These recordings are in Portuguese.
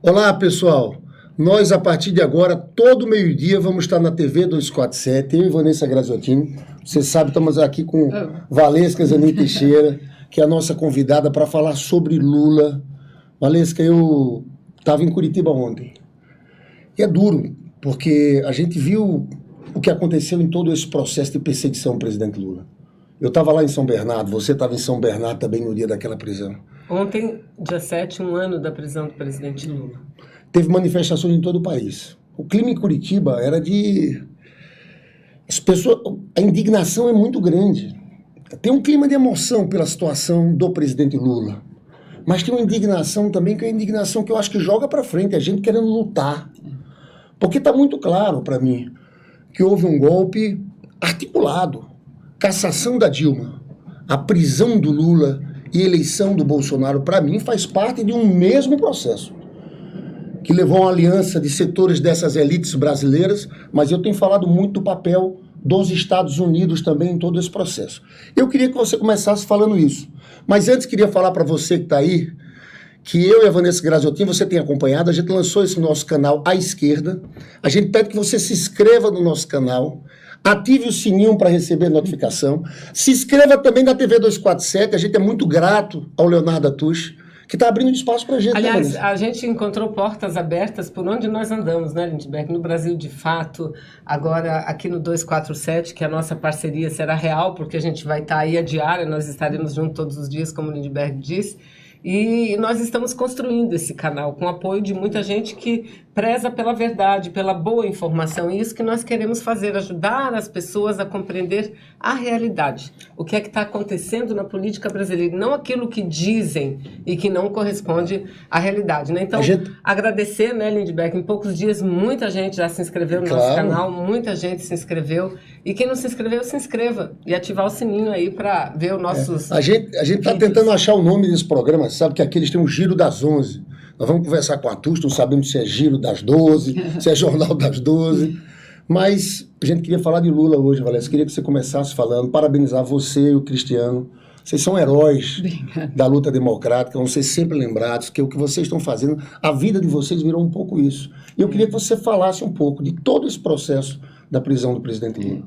Olá, pessoal. Nós, a partir de agora, todo meio-dia, vamos estar na TV 247, eu e Vanessa Graziotin. Você sabe, estamos aqui com Valesca Zanin Teixeira, que é a nossa convidada para falar sobre Lula. Valesca, eu estava em Curitiba ontem. E é duro, porque a gente viu o que aconteceu em todo esse processo de perseguição ao presidente Lula. Eu estava lá em São Bernardo, você estava em São Bernardo também no dia daquela prisão. Ontem, dia 7, um ano da prisão do presidente Lula. Teve manifestações em todo o país. O clima em Curitiba era de... As pessoas... A indignação é muito grande. Tem um clima de emoção pela situação do presidente Lula. Mas tem uma indignação também, que é a indignação que eu acho que joga para frente, a gente querendo lutar. Porque está muito claro para mim que houve um golpe articulado. Cassação da Dilma, a prisão do Lula e eleição do Bolsonaro, para mim, faz parte de um mesmo processo, que levou a uma aliança de setores dessas elites brasileiras, mas eu tenho falado muito do papel dos Estados Unidos também em todo esse processo. Eu queria que você começasse falando isso, mas antes queria falar para você que está aí, que eu e a Vanessa Graziotin, você tem acompanhado, a gente lançou esse nosso canal à esquerda, a gente pede que você se inscreva no nosso canal, ative o sininho para receber notificação, se inscreva também na TV 247, a gente é muito grato ao Leonardo Atush, que está abrindo espaço para a gente. Aliás, a gente encontrou portas abertas por onde nós andamos, né, Lindbergh? No Brasil, de fato, agora aqui no 247, que a nossa parceria será real, porque a gente vai estar aí a diária, nós estaremos juntos todos os dias, como o Lindbergh disse, e nós estamos construindo esse canal com o apoio de muita gente que preza pela verdade, pela boa informação. E isso que nós queremos fazer, ajudar as pessoas a compreender a realidade. O que é que está acontecendo na política brasileira, não aquilo que dizem e que não corresponde à realidade, né? Então, agradecer, né, Lindbergh? Em poucos dias, muita gente já se inscreveu no nosso canal, muita gente se inscreveu. E quem não se inscreveu, se inscreva. E ativar o sininho aí para ver os nossos A gente está tentando achar o nome desse programa, sabe que aqui eles têm o Giro das 11. Nós vamos conversar com a Atush, não sabemos se é Giro das 12, se é Jornal das 12. Mas a gente queria falar de Lula hoje, Valesca. Queria que você começasse falando, parabenizar você e o Cristiano. Vocês são heróis da luta democrática, vão ser sempre lembrados, que o que vocês estão fazendo, a vida de vocês virou um pouco isso. E eu queria que você falasse um pouco de todo esse processo da prisão do presidente Lula.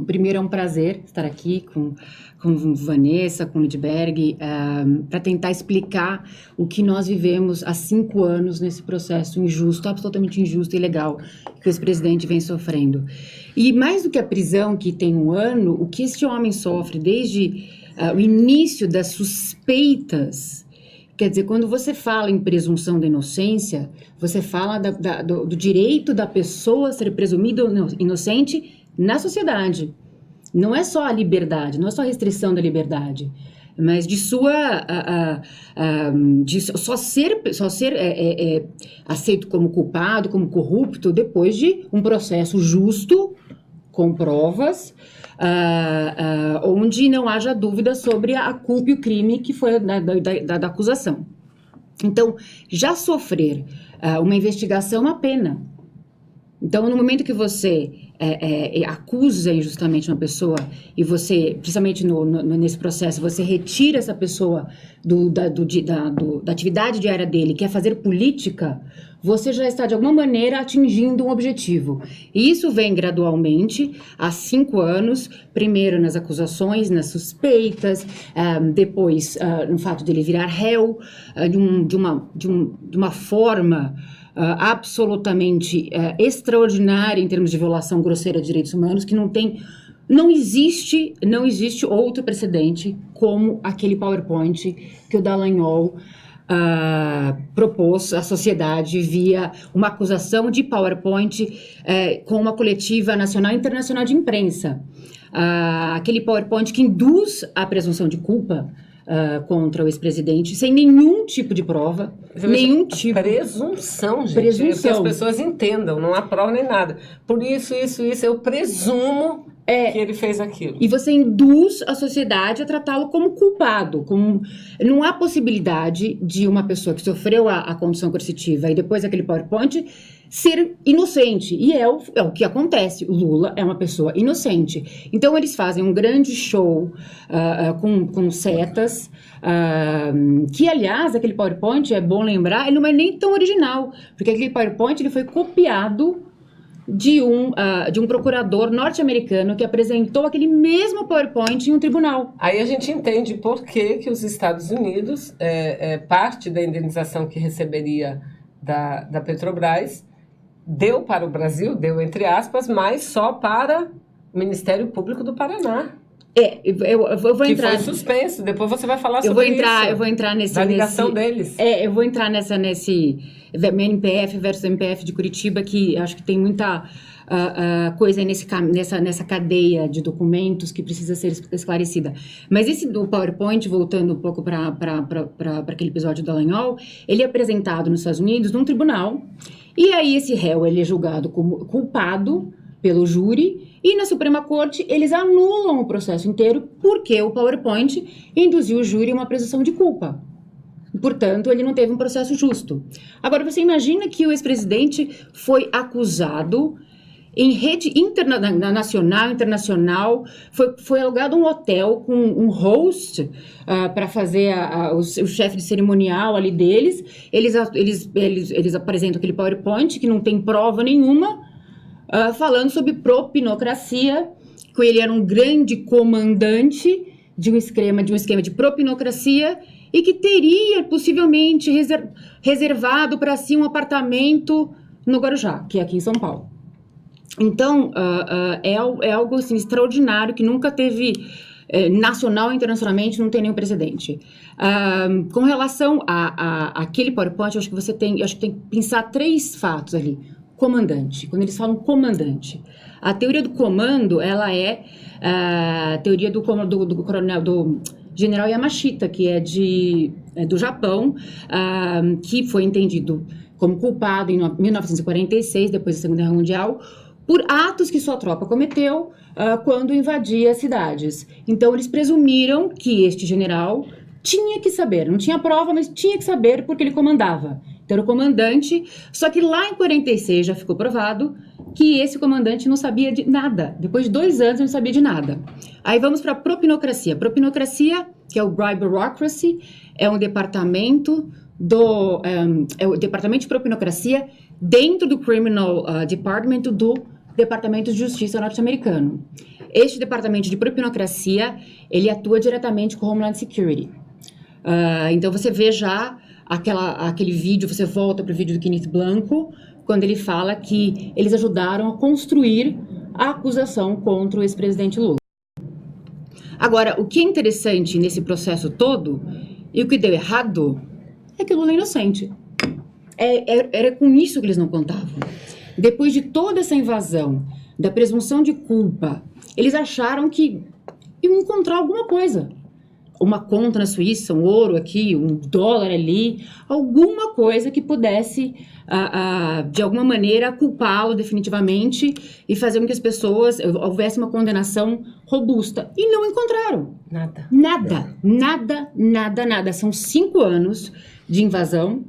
Primeiro, é um prazer estar aqui com Vanessa, com Lindbergh, para tentar explicar o que nós vivemos há 5 anos nesse processo injusto, absolutamente injusto e ilegal, que esse presidente vem sofrendo. E mais do que a prisão, que tem 1 ano, o que este homem sofre desde o início das suspeitas. Quer dizer, quando você fala em presunção da inocência, você fala do direito da pessoa a ser presumida inocente na sociedade. Não é só a liberdade, não é só a restrição da liberdade, mas de só ser aceito como culpado, como corrupto, depois de um processo justo, com provas, onde não haja dúvida sobre a culpa e o crime que foi da acusação. Então, já sofrer uma investigação é uma pena. Então, no momento que você acusa injustamente uma pessoa e você, principalmente nesse processo, você retira essa pessoa da atividade diária dele, que é fazer política, você já está, de alguma maneira, atingindo um objetivo. E isso vem gradualmente, há 5 anos, primeiro nas acusações, nas suspeitas, depois no fato de ele virar réu, de uma forma absolutamente extraordinária em termos de violação grosseira de direitos humanos, que não existe outro precedente como aquele PowerPoint que o Dallagnol propôs à sociedade via uma acusação de PowerPoint com uma coletiva nacional e internacional de imprensa. Aquele PowerPoint que induz a presunção de culpa contra o ex-presidente, sem nenhum tipo de prova, nenhum tipo... Presunção, gente, é que as pessoas entendam, não há prova nem nada. Por isso, eu presumo que ele fez aquilo. E você induz a sociedade a tratá-lo como culpado. Não há possibilidade de uma pessoa que sofreu a condução coercitiva e depois aquele PowerPoint ser inocente. E é o que acontece. O Lula é uma pessoa inocente. Então, eles fazem um grande show com setas, que, aliás, aquele PowerPoint, é bom lembrar, ele não é nem tão original, porque aquele PowerPoint ele foi copiado de um procurador norte-americano que apresentou aquele mesmo PowerPoint em um tribunal. Aí a gente entende por que os Estados Unidos, parte da indenização que receberia da Petrobras, deu para o Brasil, deu entre aspas, mas só para o Ministério Público do Paraná. Eu vou entrar... Que foi suspenso, depois você vai falar sobre isso. Eu vou entrar nesse... Da ligação deles. Eu vou entrar nesse MPF versus MPF de Curitiba, que acho que tem muita coisa aí nessa cadeia de documentos que precisa ser esclarecida. Mas esse do PowerPoint, voltando um pouco para aquele episódio do Dallagnol, ele é apresentado nos Estados Unidos num tribunal, e aí esse réu ele é julgado como culpado pelo júri, e na Suprema Corte eles anulam o processo inteiro porque o PowerPoint induziu o júri a uma presunção de culpa. Portanto, ele não teve um processo justo. Agora, você imagina que o ex-presidente foi acusado em rede nacional, internacional, foi alugado um hotel com um host para fazer o chefe de cerimonial ali deles. Eles apresentam aquele PowerPoint que não tem prova nenhuma, falando sobre propinocracia, que ele era um grande comandante de um esquema de propinocracia e que teria possivelmente reservado para si um apartamento no Guarujá, que é aqui em São Paulo. Então, é algo assim, extraordinário que nunca teve, nacional e internacionalmente, não tem nenhum precedente. Com relação àquele PowerPoint, acho que tem que pensar 3 fatos ali. Comandante. Quando eles falam comandante, a teoria do comando, ela é a teoria do coronel, do general Yamashita, que é do Japão, que foi entendido como culpado em 1946, depois da Segunda Guerra Mundial, por atos que sua tropa cometeu quando invadia cidades. Então, eles presumiram que este general tinha que saber, não tinha prova, mas tinha que saber porque ele comandava. Então, era o comandante, só que lá em 46 já ficou provado que esse comandante não sabia de nada. Depois de 2 anos, ele não sabia de nada. Aí vamos para a propinocracia. Propinocracia, que é o Briberocracy, é um departamento o departamento de propinocracia dentro do Criminal Department do Departamento de Justiça norte-americano. Este departamento de propinocracia, ele atua diretamente com o Homeland Security. Então, você vê já aquele vídeo, você volta para o vídeo do Kenneth Blanco, quando ele fala que eles ajudaram a construir a acusação contra o ex-presidente Lula. Agora, o que é interessante nesse processo todo, e o que deu errado, é que o Lula é inocente. Era com isso que eles não contavam. Depois de toda essa invasão, da presunção de culpa, eles acharam que iam encontrar alguma coisa. Uma conta na Suíça, um ouro aqui, um dólar ali, alguma coisa que pudesse, de alguma maneira, culpá-lo definitivamente e fazer com que as pessoas houvesse uma condenação robusta. E não encontraram. Nada. São 5 anos de invasão,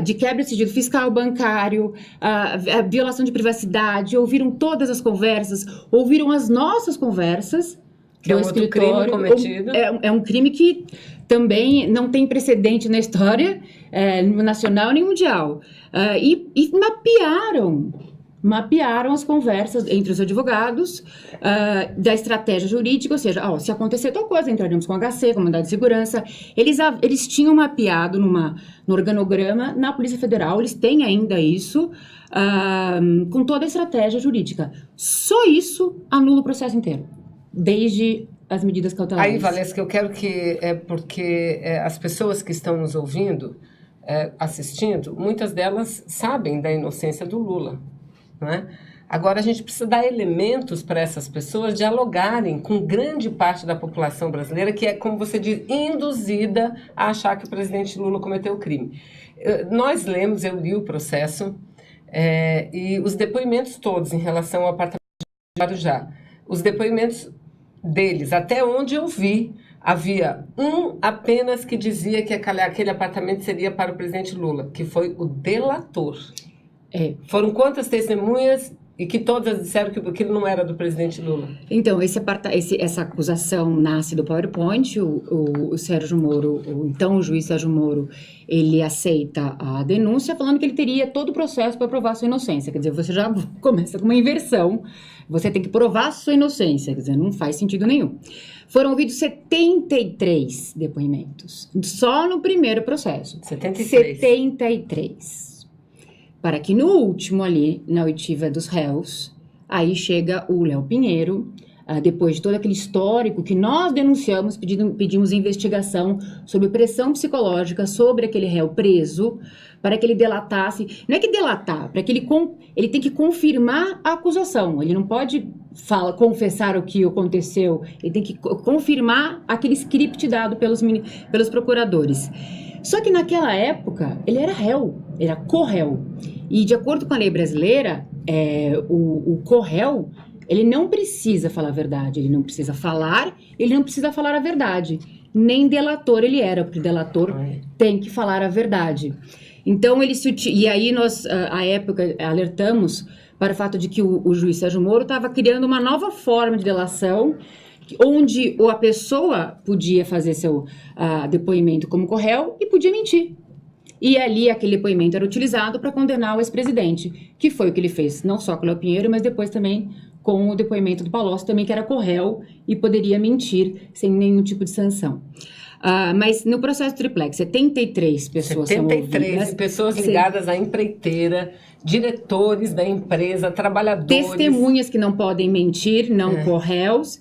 de quebra de sigilo fiscal, bancário, a violação de privacidade, ouviram todas as conversas, ouviram as nossas conversas, que é um outro crime cometido. É um crime que também não tem precedente na história nacional nem mundial. E mapearam as conversas entre os advogados da estratégia jurídica, ou seja, se acontecer tal coisa, entraremos com HC, com mandado de segurança. Eles tinham mapeado no organograma na Polícia Federal, eles têm ainda isso, com toda a estratégia jurídica. Só isso anula o processo inteiro. Desde as medidas cautelares. Aí, Valesca, eu quero que... porque as pessoas que estão nos ouvindo, assistindo, muitas delas sabem da inocência do Lula, não é? Agora, a gente precisa dar elementos para essas pessoas dialogarem com grande parte da população brasileira, que é, como você diz, induzida a achar que o presidente Lula cometeu o crime. Nós lemos, eu li o processo, e os depoimentos todos em relação ao apartamento de Guarujá. Os depoimentos deles, até onde eu vi, havia um apenas que dizia que aquele apartamento seria para o presidente Lula, que foi o delator. Foram quantas testemunhas e que todas disseram que aquilo não era do presidente Lula? Então, essa acusação nasce do PowerPoint. O Sérgio Moro, então o juiz Sérgio Moro, ele aceita a denúncia falando que ele teria todo o processo para provar sua inocência. Quer dizer, você já começa com uma inversão. Você tem que provar sua inocência. Quer dizer, não faz sentido nenhum. Foram ouvidos 73 depoimentos, só no primeiro processo. 73. Para que no último ali, na oitiva dos réus, aí chega o Léo Pinheiro, depois de todo aquele histórico que nós denunciamos, pedimos investigação sobre pressão psicológica sobre aquele réu preso, para que ele delatasse, não é que delatar, para que ele tem que confirmar a acusação, ele não pode confessar o que aconteceu, ele tem que confirmar aquele script dado pelos procuradores. Só que naquela época, ele era réu, era co-réu. E de acordo com a lei brasileira, o co-réu, ele não precisa falar a verdade, ele não precisa falar a verdade. Nem delator ele era, porque o delator tem que falar a verdade. Então, e aí nós, à época, alertamos para o fato de que o juiz Sérgio Moro estava criando uma nova forma de delação, onde a pessoa podia fazer seu depoimento como co-réu e podia mentir. E ali aquele depoimento era utilizado para condenar o ex-presidente, que foi o que ele fez, não só com o Léo Pinheiro, mas depois também com o depoimento do Palocci, também que era co-réu e poderia mentir sem nenhum tipo de sanção. Mas no processo triplex, 73 pessoas são ouvidas. 73 pessoas ligadas à empreiteira, diretores da empresa, trabalhadores. Testemunhas que não podem mentir, não co-réus.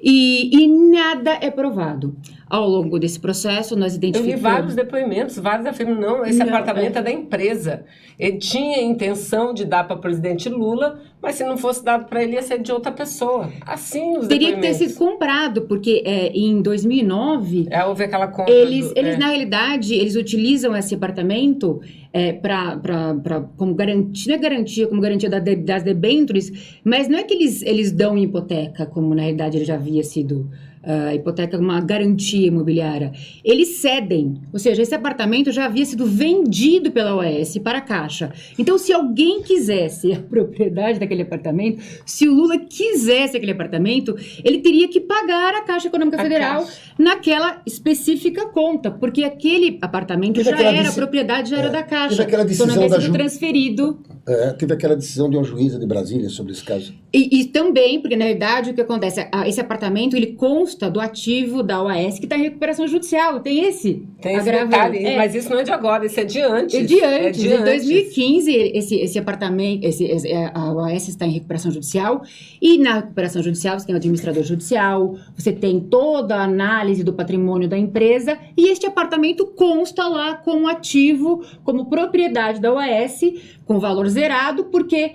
E nada é provado. Ao longo desse processo, nós identificamos... Eu vi vários depoimentos, vários afirmam, não, esse apartamento é da empresa. Ele tinha a intenção de dar para o presidente Lula, mas se não fosse dado para ele, ia ser de outra pessoa. Assim os Teria que ter depoimentos. sido comprado, porque em 2009... Houve aquela compra Eles, na realidade, eles utilizam esse apartamento como garantia, não é garantia, como garantia das debêntures, mas não é que eles dão em hipoteca, como na realidade ele já havia sido... A hipoteca, uma garantia imobiliária. Eles cedem, ou seja, esse apartamento já havia sido vendido pela OAS para a Caixa. Então, se alguém quisesse a propriedade daquele apartamento, se o Lula quisesse aquele apartamento, ele teria que pagar a Caixa Econômica Federal naquela específica conta, porque aquele apartamento já era propriedade, já era da Caixa. Teve aquela decisão então, não havia sido transferido. Teve aquela decisão de uma juíza de Brasília sobre esse caso. E também, porque na verdade o que acontece, esse apartamento ele consta do ativo da OAS que está em recuperação judicial, tem esse detalhe, mas isso não é de agora, isso é de antes. É de antes, em 2015 esse apartamento, a OAS está em recuperação judicial, e na recuperação judicial você tem o administrador judicial, você tem toda a análise do patrimônio da empresa, e este apartamento consta lá como ativo, como propriedade da OAS, com valor zerado, porque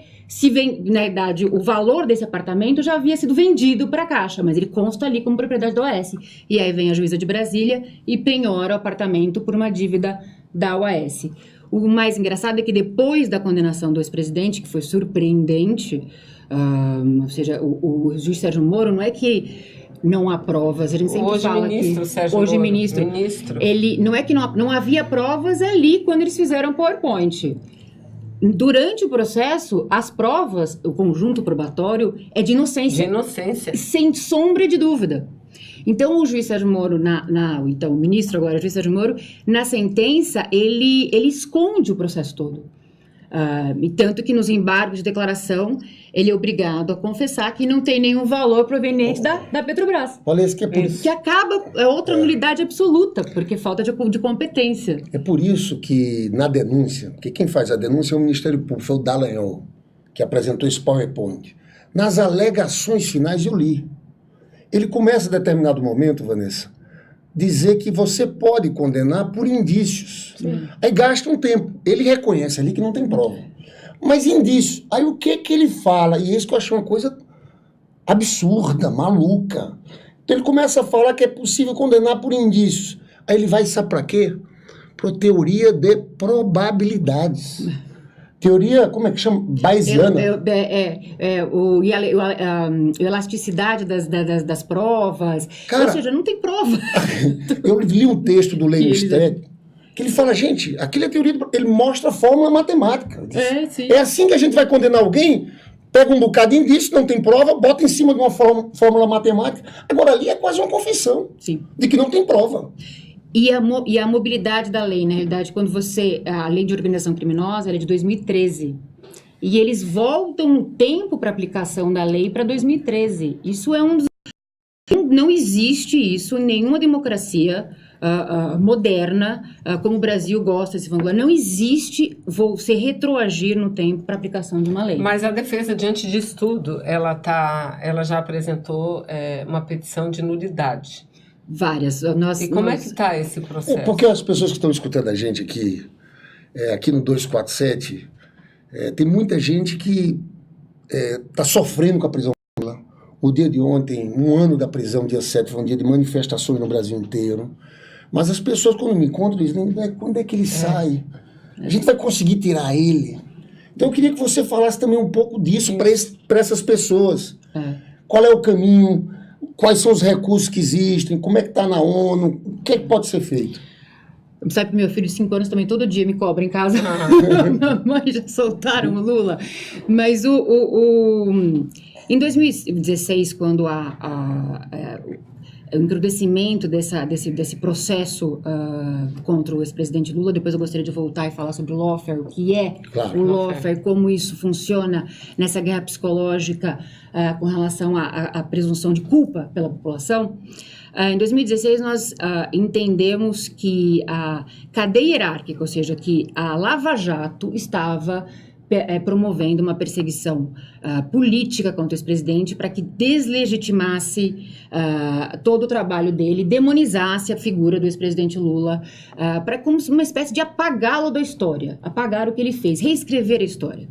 na verdade, o valor desse apartamento já havia sido vendido para a Caixa, mas ele consta ali como propriedade da OAS. E aí vem a juíza de Brasília e penhora o apartamento por uma dívida da OAS. O mais engraçado é que depois da condenação do ex-presidente, que foi surpreendente, ou seja, o juiz Sérgio Moro, não é que não há provas, a gente sempre fala ministro, que... Sérgio hoje Moro, ministro. Ele, não é que não havia provas ali quando eles fizeram o PowerPoint. Durante o processo, as provas, o conjunto probatório, é de inocência. De inocência. Sem sombra de dúvida. Então, o juiz Sérgio Moro, então o ministro agora, o juiz Sérgio Moro, na sentença, ele esconde o processo todo. E tanto que nos embargos de declaração, ele é obrigado a confessar que não tem nenhum valor proveniente da Petrobras. Olha, isso que é por isso. Que acaba, é outra nulidade absoluta, porque falta de competência. É por isso que na denúncia, porque quem faz a denúncia é o Ministério Público, foi o Dallagnol, que apresentou esse PowerPoint. Nas alegações finais eu li. Ele começa a determinado momento, Vanessa, dizer que você pode condenar por indícios. Sim. Aí gasta um tempo. Ele reconhece ali que não tem prova. Mas indícios. Aí o que ele fala? E isso que eu achei uma coisa absurda, maluca. Então ele começa a falar que é possível condenar por indícios. Aí ele vai, sabe para quê? Para teoria de probabilidades. Teoria, como é que chama? Bayesiana. Elasticidade das provas. Cara, ou seja, não tem prova. Eu li um texto do Lênin Streck que ele fala, gente, aquilo é teoria, ele mostra a fórmula matemática. Sim. É assim que a gente vai condenar alguém, pega um bocadinho disso, não tem prova, bota em cima de uma fórmula matemática. Agora ali é quase uma confissão de que não tem prova. E a mobilidade da lei, na realidade, quando a lei de organização criminosa era de 2013. E eles voltam no tempo para aplicação da lei para 2013. Isso é um dos... Não existe isso em nenhuma democracia moderna, como o Brasil gosta de se vangloriar. Não existe você retroagir no tempo para aplicação de uma lei. Mas a defesa, diante disso tudo, ela já apresentou uma petição de nulidade. Várias. E como é que está esse processo? Porque as pessoas que estão escutando a gente aqui no 247, tem muita gente que está sofrendo com a prisão. O dia de ontem, 1 ano da prisão, dia 7, foi um dia de manifestações no Brasil inteiro. Mas as pessoas, quando me encontram, dizem, quando é que ele sai? A gente vai conseguir tirar ele? Então eu queria que você falasse também um pouco disso para essas pessoas. Qual é o caminho? Quais são os recursos que existem? Como é que está na ONU? O que é que pode ser feito? Sabe que meu filho de 5 anos também todo dia me cobra em casa. Mamãe, já soltaram o Lula. Mas em 2016, quando o encrudecimento desse processo contra o ex-presidente Lula, depois eu gostaria de voltar e falar sobre o lawfare, o que é o lawfare, como isso funciona nessa guerra psicológica com relação à presunção de culpa pela população. Em 2016, nós entendemos que a cadeia hierárquica, ou seja, que a Lava Jato estava promovendo uma perseguição política contra o ex-presidente para que deslegitimasse todo o trabalho dele, demonizasse a figura do ex-presidente Lula, para como uma espécie de apagá-lo da história, apagar o que ele fez, reescrever a história.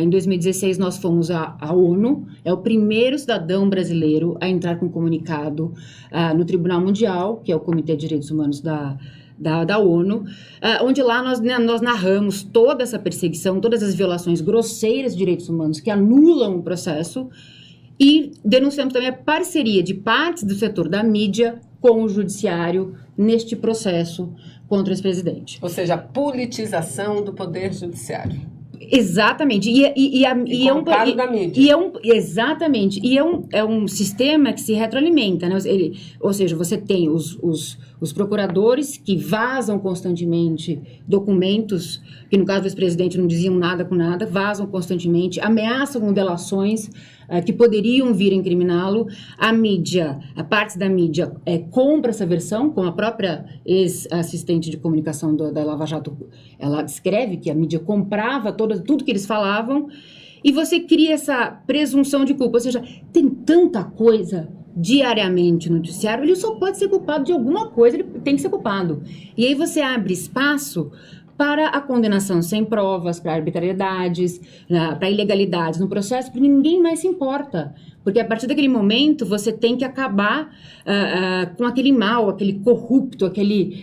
Em 2016, nós fomos à ONU, é o primeiro cidadão brasileiro a entrar com um comunicado no Tribunal Mundial, que é o Comitê de Direitos Humanos da ONU, onde lá nós narramos toda essa perseguição, todas as violações grosseiras de direitos humanos que anulam o processo e denunciamos também a parceria de partes do setor da mídia com o judiciário neste processo contra o ex-presidente. Ou seja, a politização do poder judiciário. Exatamente. Da mídia. Exatamente. E é um sistema que se retroalimenta, né? Ou seja, você tem os procuradores que vazam constantemente documentos, que no caso do ex-presidente não diziam nada com nada, vazam constantemente, ameaçam com delações que poderiam vir a incriminá-lo. A mídia, a parte da mídia compra essa versão, como a própria ex-assistente de comunicação da Lava Jato, ela descreve que a mídia comprava tudo que eles falavam, e você cria essa presunção de culpa, ou seja, tem tanta coisa diariamente no judiciário, ele só pode ser culpado de alguma coisa, ele tem que ser culpado. E aí você abre espaço para a condenação sem provas, para arbitrariedades, para ilegalidades no processo, porque ninguém mais se importa. Porque a partir daquele momento você tem que acabar com aquele mal, aquele corrupto, aquele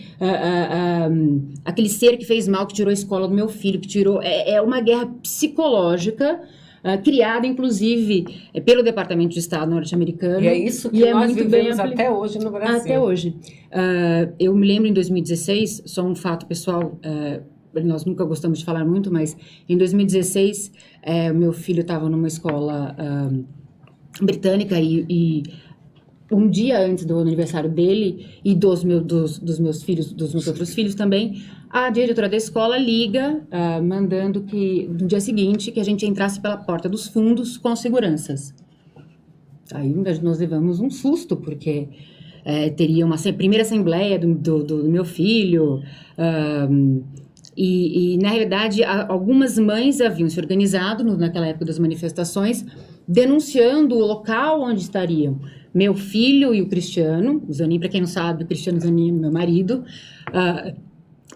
ser que fez mal, que tirou a escola do meu filho, que tirou... É uma guerra psicológica criada, inclusive, pelo Departamento de Estado norte-americano. E é isso que nós vivemos até hoje no Brasil. Até hoje. Eu me lembro em 2016, só um fato pessoal, nós nunca gostamos de falar muito, mas em 2016, meu filho estava numa escola britânica e um dia antes do aniversário dele e dos meus filhos, dos meus outros filhos também, a diretora da escola liga, mandando que no dia seguinte que a gente entrasse pela porta dos fundos com seguranças. Aí nós levamos um susto, porque teria uma primeira assembleia do meu filho, e na realidade algumas mães haviam se organizado naquela época das manifestações, denunciando o local onde estariam meu filho e o Cristiano, o Zanin, para quem não sabe, o Cristiano Zanin, meu marido,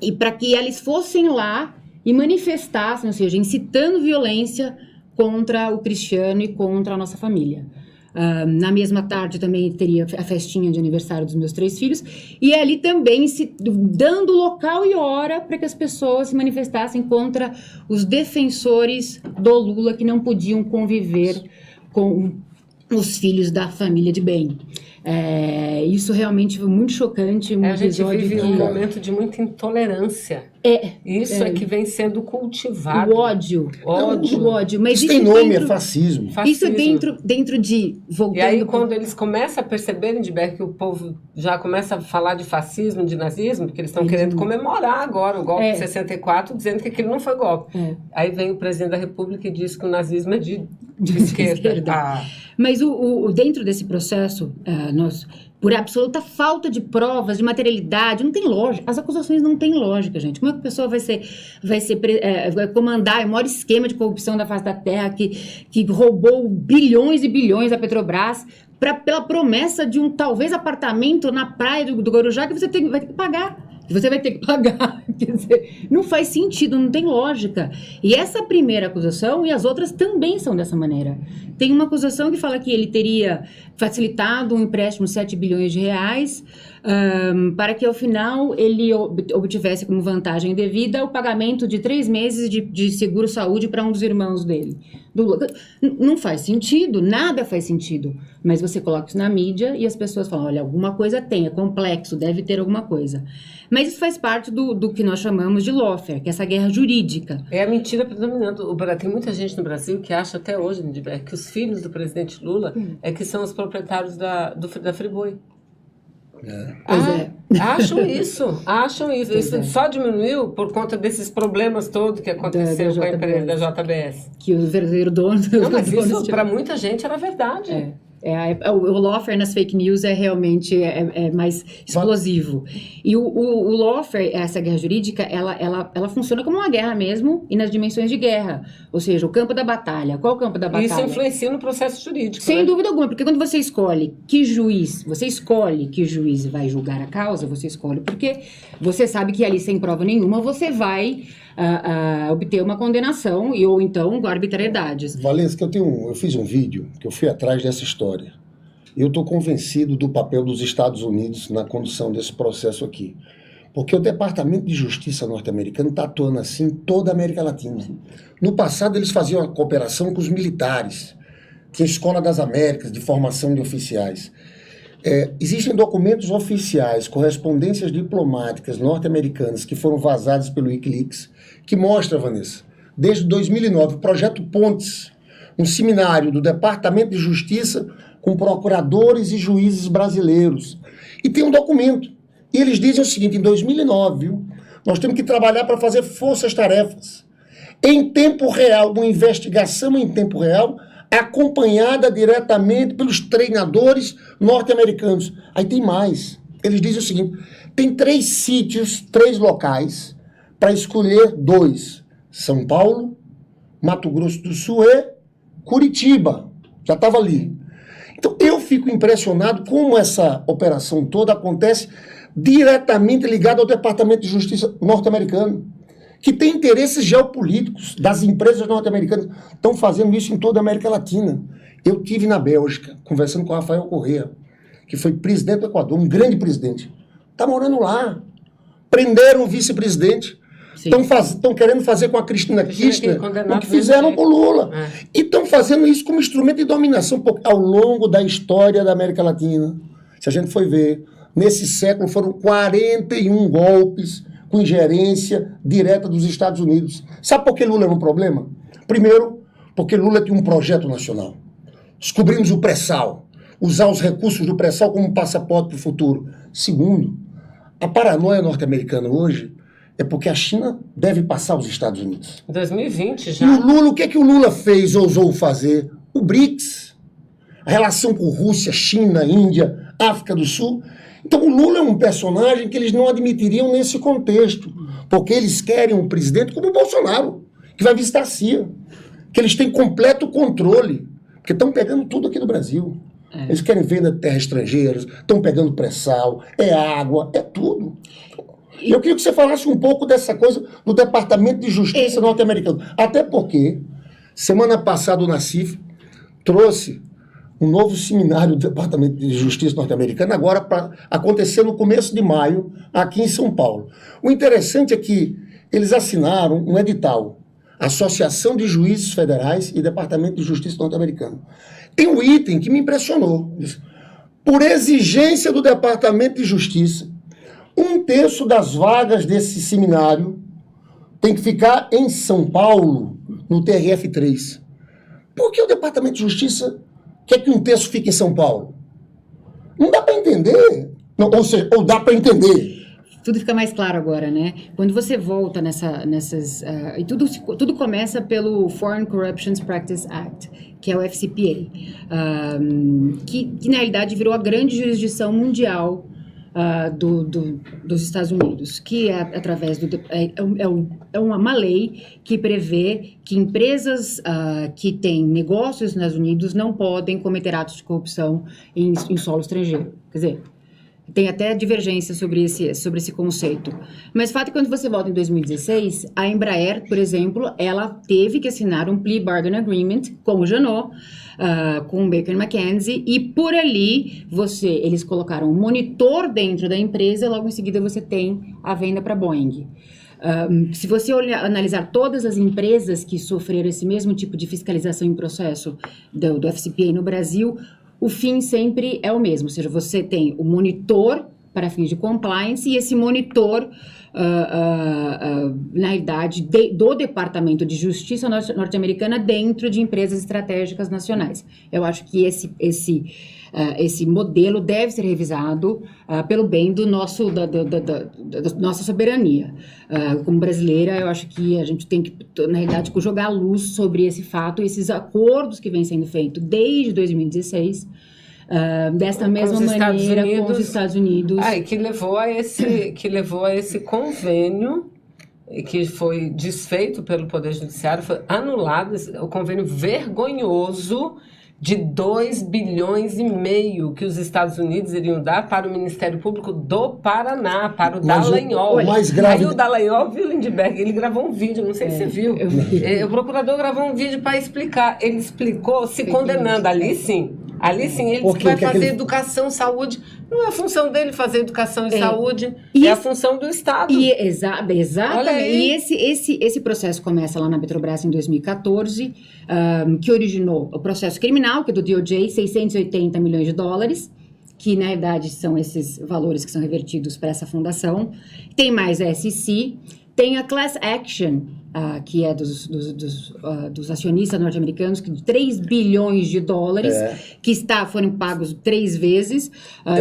e para que eles fossem lá e manifestassem, ou seja, incitando violência contra o Cristiano e contra a nossa família. Na mesma tarde também teria a festinha de aniversário dos meus 3 filhos, e ali também dando local e hora para que as pessoas se manifestassem contra os defensores do Lula, que não podiam conviver com os filhos da família de bem. Isso realmente foi muito chocante. A gente vive um momento de muita intolerância. Isso é que vem sendo cultivado. O ódio. O ódio. Mas isso tem nome, é fascismo. Isso dentro de... E aí, quando eles começam a perceber, Lindbergh, que o povo já começa a falar de fascismo, de nazismo, porque eles estão querendo comemorar agora o golpe de 64, dizendo que aquilo não foi golpe. Aí vem o presidente da República e diz que o nazismo é de esquerda. Mas dentro desse processo, por absoluta falta de provas, de materialidade, não tem lógica. As acusações não têm lógica, gente. Como é que a pessoa vai comandar o maior esquema de corrupção da face da Terra, que roubou bilhões e bilhões da Petrobras, pela promessa de um talvez apartamento na praia do Guarujá que você vai ter que pagar? Você vai ter que pagar. Quer dizer, não faz sentido, não tem lógica. E essa primeira acusação e as outras também são dessa maneira. Tem uma acusação que fala que ele teria facilitado um empréstimo de 7 bilhões de reais para que, ao final, ele obtivesse como vantagem devida o pagamento de 3 meses de seguro-saúde para um dos irmãos dele. Não faz sentido, nada faz sentido. Mas você coloca isso na mídia e as pessoas falam, olha, alguma coisa tem, é complexo, deve ter alguma coisa. Mas isso faz parte do que nós chamamos de lawfare, que é essa guerra jurídica. É a mentira predominante. Tem muita gente no Brasil que acha até hoje, Lindbergh, que os filhos do presidente Lula que são os proprietários da Friboi. Acham isso. Isso só diminuiu por conta desses problemas todos que aconteceu com a empresa da JBS. Que o verdadeiro dono... Não, mas isso para muita gente era verdade. O lawfare nas fake news realmente mais explosivo. E o lawfare, essa guerra jurídica, ela funciona como uma guerra mesmo e nas dimensões de guerra. Ou seja, o campo da batalha. Qual o campo da batalha? Isso influencia no processo jurídico. Sem dúvida alguma, porque quando você escolhe que juiz vai julgar a causa, você escolhe porque você sabe que ali sem prova nenhuma você vai obter uma condenação ou então arbitrariedades. Valência, eu fiz um vídeo que eu fui atrás dessa história. Eu estou convencido do papel dos Estados Unidos na condução desse processo aqui. Porque o Departamento de Justiça norte-americano está atuando assim em toda a América Latina. No passado, eles faziam a cooperação com os militares. Tinha a Escola das Américas, de formação de oficiais. Existem documentos oficiais, correspondências diplomáticas norte-americanas que foram vazadas pelo Wikileaks, que mostra, Vanessa, desde 2009, o Projeto Pontes, um seminário do Departamento de Justiça com procuradores e juízes brasileiros. E tem um documento. E eles dizem o seguinte, em 2009, nós temos que trabalhar para fazer forças-tarefas em tempo real, uma investigação em tempo real, acompanhada diretamente pelos treinadores norte-americanos. Aí tem mais. Eles dizem o seguinte, tem 3 sítios, 3 locais, para escolher 2. São Paulo, Mato Grosso do Sul e Curitiba. Já estava ali. Então, eu fico impressionado como essa operação toda acontece diretamente ligada ao Departamento de Justiça norte-americano, que tem interesses geopolíticos das empresas norte-americanas. Estão fazendo isso em toda a América Latina. Eu estive na Bélgica, conversando com o Rafael Correa, que foi presidente do Equador, um grande presidente. Está morando lá. Prenderam o vice-presidente. Estão querendo fazer com a Cristina Kirchner o que fizeram com o Lula. E estão fazendo isso como instrumento de dominação ao longo da história da América Latina. Se a gente for ver, nesse século foram 41 golpes com ingerência direta dos Estados Unidos. Sabe por que Lula era um problema? Primeiro, porque Lula tinha um projeto nacional. Descobrimos o pré-sal, usar os recursos do pré-sal como passaporte para o futuro. Segundo, a paranoia norte-americana hoje é porque a China deve passar os Estados Unidos. 2020 já. E o Lula, o que é que o Lula fez, ousou fazer? O BRICS. A relação com Rússia, China, Índia, África do Sul. Então o Lula é um personagem que eles não admitiriam nesse contexto, porque eles querem um presidente como o Bolsonaro, que vai visitar a CIA, que eles têm completo controle, porque estão pegando tudo aqui do Brasil. Eles querem venda de terras estrangeiras, estão pegando pré-sal, água, é tudo. E eu queria que você falasse um pouco dessa coisa do Departamento de Justiça norte-americano. Até porque, semana passada, o Nassif trouxe um novo seminário do Departamento de Justiça norte-americano, agora para acontecer no começo de maio, aqui em São Paulo. O interessante é que eles assinaram um edital, Associação de Juízes Federais e Departamento de Justiça norte-americano. Tem um item que me impressionou. por exigência do Departamento de Justiça, 1/3 das vagas desse seminário tem que ficar em São Paulo, no TRF3. Por que o Departamento de Justiça quer que 1/3 fique em São Paulo? Não dá para entender. Não, ou dá para entender. Tudo fica mais claro agora, né? Quando você volta nessas... e tudo começa pelo Foreign Corrupt Practices Act, que é o FCPA, que na realidade virou a grande jurisdição mundial dos Estados Unidos, que é através é uma lei que prevê que empresas que têm negócios nos Estados Unidos não podem cometer atos de corrupção em solo estrangeiro. Quer dizer, tem até divergência sobre esse conceito. Mas o fato é que quando você volta em 2016, a Embraer, por exemplo, ela teve que assinar um Plea Bargain Agreement com o Janot, com o Baker McKenzie, e por ali eles colocaram um monitor dentro da empresa, logo em seguida você tem a venda para a Boeing. Se você analisar todas as empresas que sofreram esse mesmo tipo de fiscalização em processo do FCPA no Brasil, o fim sempre é o mesmo, ou seja, você tem o monitor para fins de compliance e esse monitor, na realidade, do Departamento de Justiça norte-americana dentro de empresas estratégicas nacionais. Eu acho que esse modelo deve ser revisado pelo bem da nossa soberania. Como brasileira, eu acho que a gente tem que, na realidade, jogar luz sobre esse fato, esses acordos que vêm sendo feitos desde 2016, desta mesma maneira com os Estados Unidos. E que levou a esse convênio que foi desfeito pelo Poder Judiciário, foi anulado, o convênio vergonhoso de 2,5 bilhões que os Estados Unidos iriam dar para o Ministério Público do Paraná, para o Dallagnol. O mais grave... Aí o Dallagnol, viu, Lindbergh, ele gravou um vídeo, não sei se você viu. O procurador gravou um vídeo para explicar. Ele explicou se condenando. Ali sim, ele disse que vai fazer educação, saúde. Não é a função dele fazer educação e saúde, é a função do Estado. Exatamente. E esse processo começa lá na Petrobras em 2014, que originou o processo criminal, que é do DOJ, 680 milhões de dólares, que na verdade são esses valores que são revertidos para essa fundação. Tem mais a SEC, tem a Class Action, que é dos acionistas norte-americanos, de 3 bilhões de dólares, que foram pagos 3 vezes,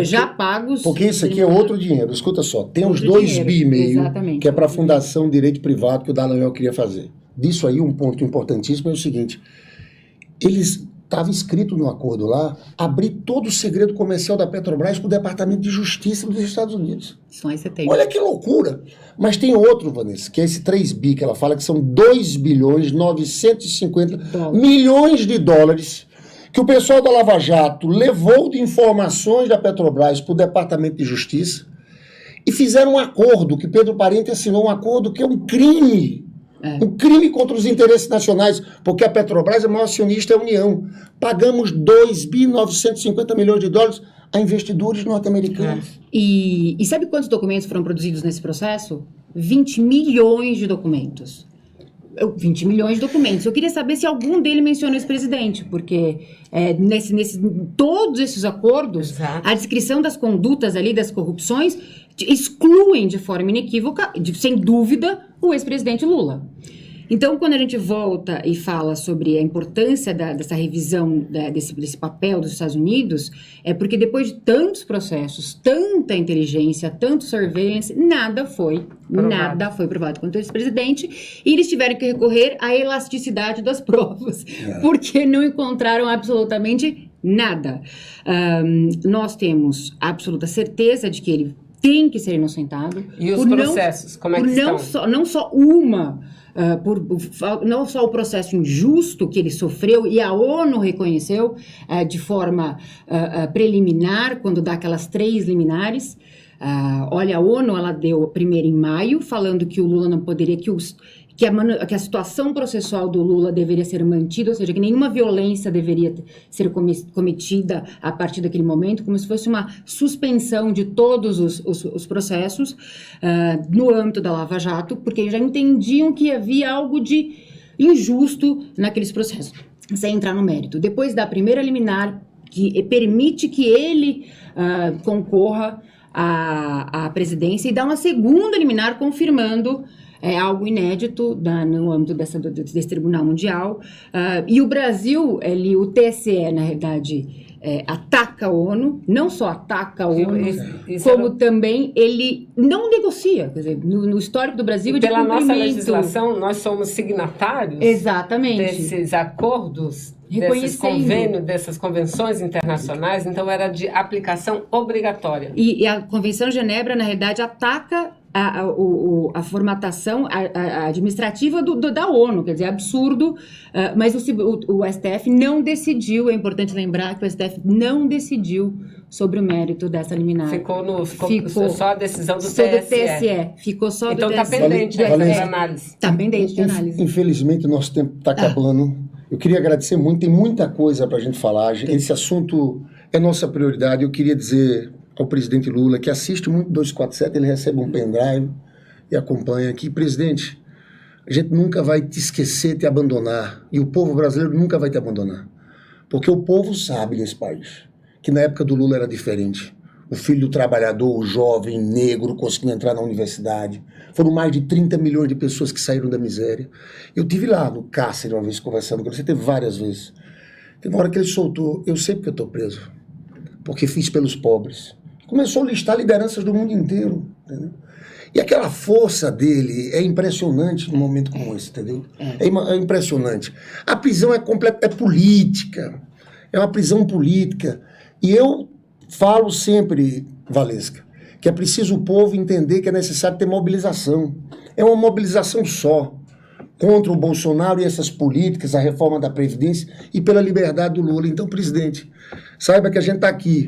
já pagos... Porque isso aqui é outro dinheiro, escuta só, tem uns 2,5 bi, que é para a Fundação Direito Privado que o Dallagnol queria fazer. Disso aí, um ponto importantíssimo é o seguinte, estava escrito no acordo lá, abrir todo o segredo comercial da Petrobras para o Departamento de Justiça dos Estados Unidos. Isso aí você tem. Olha que loucura! Mas tem outro, Vanessa, que é esse 3 bi, que ela fala que são 2 bilhões 950 milhões de dólares, que o pessoal da Lava Jato levou de informações da Petrobras para o Departamento de Justiça e fizeram um acordo, que Pedro Parente assinou um acordo que é um crime. Um crime contra os interesses nacionais, porque a Petrobras é a maior acionista da União. Pagamos 2.950 milhões de dólares a investidores norte-americanos. E sabe quantos documentos foram produzidos nesse processo? 20 milhões de documentos. 20 milhões de documentos. Eu queria saber se algum deles menciona esse presidente, porque todos esses acordos, a descrição das condutas ali, das corrupções, excluem de forma inequívoca, sem dúvida, o ex-presidente Lula. Então, quando a gente volta e fala sobre a importância dessa revisão, desse papel dos Estados Unidos, é porque depois de tantos processos, tanta inteligência, tanto surveillance, nada foi provado contra o ex-presidente, e eles tiveram que recorrer à elasticidade das provas, porque não encontraram absolutamente nada. Nós temos absoluta certeza de que ele tem que ser inocentado. E os processos, como é que estão? Não só o processo injusto que ele sofreu e a ONU reconheceu de forma preliminar, quando dá aquelas 3 liminares. Olha, a ONU, ela deu primeiro em maio, falando que o Lula não poderia, que a situação processual do Lula deveria ser mantida, ou seja, que nenhuma violência deveria ser cometida a partir daquele momento, como se fosse uma suspensão de todos os processos no âmbito da Lava Jato, porque já entendiam que havia algo de injusto naqueles processos, sem entrar no mérito. Depois da primeira liminar, que permite que ele concorra à presidência e dá uma segunda liminar confirmando algo inédito no âmbito desse Tribunal Mundial. E o Brasil, o TSE, na realidade, ataca a ONU, não só ataca a ONU, como também ele não negocia. Quer dizer, no histórico do Brasil, pela nossa legislação, nós somos signatários desses acordos, desses convênios, dessas convenções internacionais, então era de aplicação obrigatória. E a Convenção de Genebra, na realidade, ataca a formatação administrativa da ONU, quer dizer, é absurdo, mas o STF não decidiu, é importante lembrar que o STF não decidiu sobre o mérito dessa liminar. Ficou só a decisão do TSE. Ficou só então do TSE. Então está pendente de análise. Está pendente de análise. Infelizmente, o nosso tempo está acabando. Eu queria agradecer muito, tem muita coisa para a gente falar. Esse assunto é nossa prioridade. Eu queria dizer ao presidente Lula, que assiste muito 247, ele recebe um pendrive e acompanha aqui. Presidente, a gente nunca vai te esquecer, te abandonar, e o povo brasileiro nunca vai te abandonar, porque o povo sabe desse país, que na época do Lula era diferente. O filho do trabalhador, o jovem, negro, conseguiu entrar na universidade. Foram mais de 30 milhões de pessoas que saíram da miséria. Eu tive lá no cárcere uma vez conversando com ele, você teve várias vezes. Teve uma hora que ele soltou, eu sei porque eu estou preso, porque fiz pelos pobres. Começou a listar lideranças do mundo inteiro, entendeu? E aquela força dele é impressionante num momento como esse, entendeu? É impressionante. A prisão é política, é uma prisão política. E eu falo sempre, Valesca, que é preciso o povo entender que é necessário ter mobilização. É uma mobilização só, contra o Bolsonaro e essas políticas, a reforma da Previdência e pela liberdade do Lula. Então, presidente, saiba que a gente está aqui.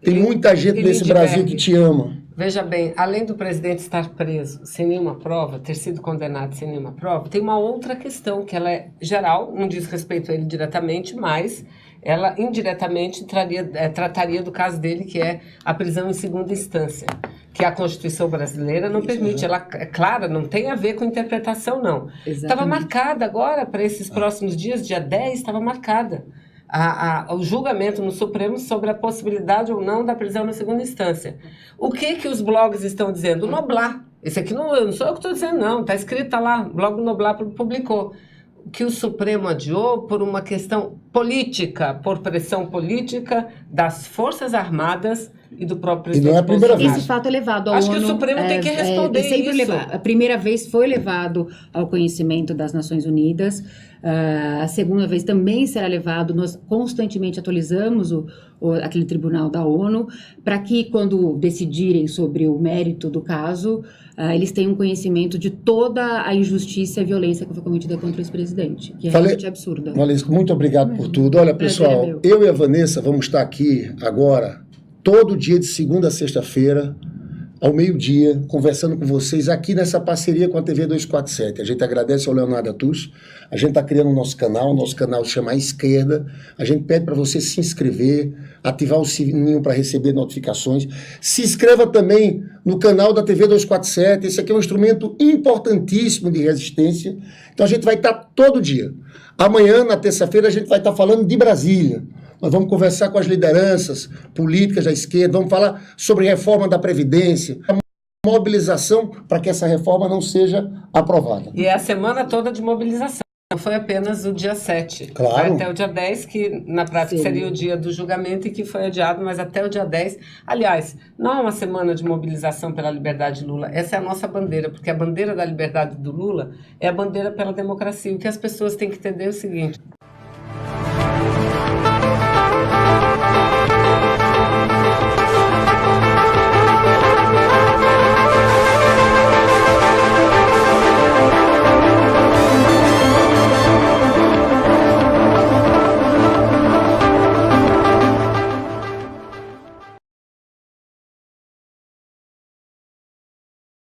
Tem muita gente nesse Brasil que te ama. Veja bem, além do presidente estar preso sem nenhuma prova, ter sido condenado sem nenhuma prova, tem uma outra questão que ela é geral, não diz respeito a ele diretamente, mas ela indiretamente trataria do caso dele, que é a prisão em segunda instância, que a Constituição brasileira não permite. Ela é clara, não tem a ver com interpretação, não. Estava marcada agora, para esses próximos dias, dia 10, estava marcada o julgamento no Supremo sobre a possibilidade ou não da prisão na segunda instância. O que os blogs estão dizendo? O Noblar. Esse aqui não sou eu que estou dizendo, não. Está escrito lá, o blog do Noblar publicou. Que o Supremo adiou por uma questão política, por pressão política das Forças Armadas e do próprio presidente. E não é a primeira vez. Esse fato é levado ao ONU. Acho que o Supremo tem que responder isso. A primeira vez foi levado ao conhecimento das Nações Unidas. A segunda vez também será levado. Nós constantemente atualizamos aquele tribunal da ONU para que, quando decidirem sobre o mérito do caso, eles tenham conhecimento de toda a injustiça e a violência que foi cometida contra esse presidente, que é realmente absurda. Valesca, muito obrigado por tudo. Olha, pessoal, eu e a Vanessa vamos estar aqui agora, todo dia de segunda a sexta-feira, ao meio-dia, conversando com vocês aqui nessa parceria com a TV 247. A gente agradece ao Leonardo Atus, a gente está criando o nosso canal se chama A Esquerda. A gente pede para você se inscrever, ativar o sininho para receber notificações. Se inscreva também no canal da TV 247, esse aqui é um instrumento importantíssimo de resistência. Então a gente vai estar todo dia. Amanhã, na terça-feira, a gente vai estar falando de Brasília. Nós vamos conversar com as lideranças políticas da esquerda, vamos falar sobre reforma da Previdência, a mobilização para que essa reforma não seja aprovada. E é a semana toda de mobilização, não foi apenas o dia 7. Claro. Vai até o dia 10, que na prática seria o dia do julgamento e que foi adiado, mas até o dia 10. Aliás, não é uma semana de mobilização pela liberdade de Lula, essa é a nossa bandeira, porque a bandeira da liberdade do Lula é a bandeira pela democracia. O que as pessoas têm que entender é o seguinte: